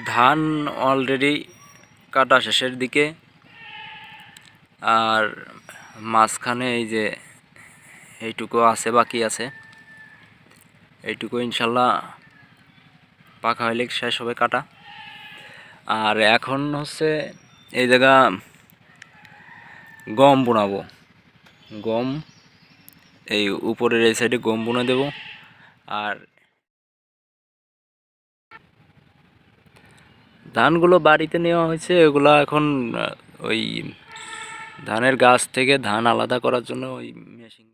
ধান অলরেডি কাটা শেষের দিকে, আর মাঝখানে এই যে এইটুকু আছে, বাকি আছে। এইটুকু ইনশাল্লাহ পাকা হইলে শেষ হবে কাটা। আর এখন হচ্ছে এই জায়গা গম বুনাবো। গম এই উপরের এই সাইডে গম বুনে দেব। আর ধানগুলো বাড়িতে নেওয়া হয়েছে, এগুলা এখন ওই ধানের গাছ থেকে ধান আলাদা করার জন্য ওই মেশিন।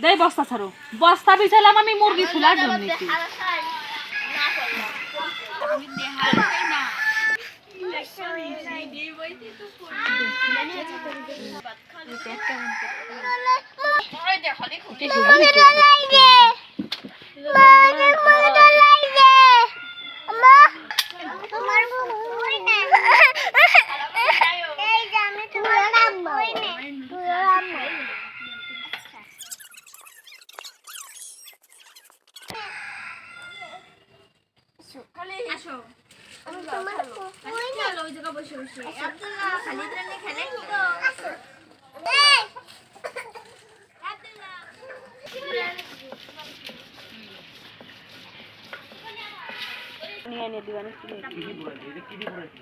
দে বস্তা ছাড়ো, বস্তা বিছালাম আমি মুরগি খোলার জন্য।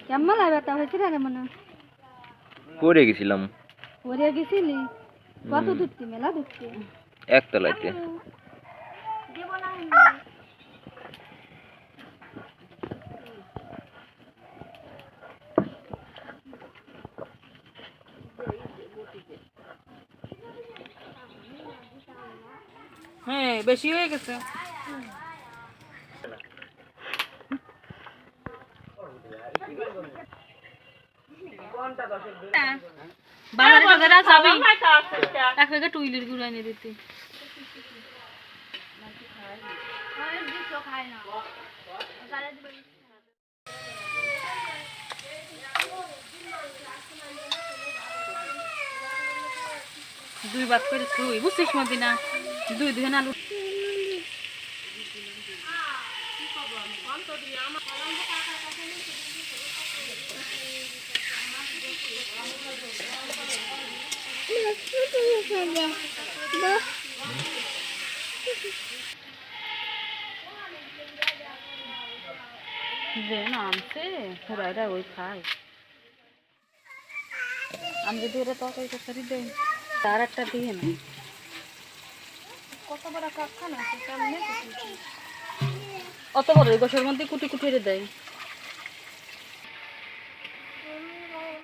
কেমন ব্যথা হয়েছিল রে? মনে পড়ে গেছিলাম। পড়ে গেছিলি? কত দূরতে? মেলা দূরতে। একতলাইতে। হ্যাঁ, বেশি হয়ে গেছে। বাজারে বাজারে যাবি, এক প্যাকেট টুইলের গুঁড়ো এনে দিতে। দুই ভাত করে তুই বুঝছিস মদিনা, দুই দিন আলু। যে নামছে ওরা ওই খায়। আমি যদি ওরা তরকারি তরকারি দেই, তার একটা দিয়ে না। কত বড় কারখানা আছে সামনে, অত বড় গোসের মধ্যে কুটি কুটি দেয়।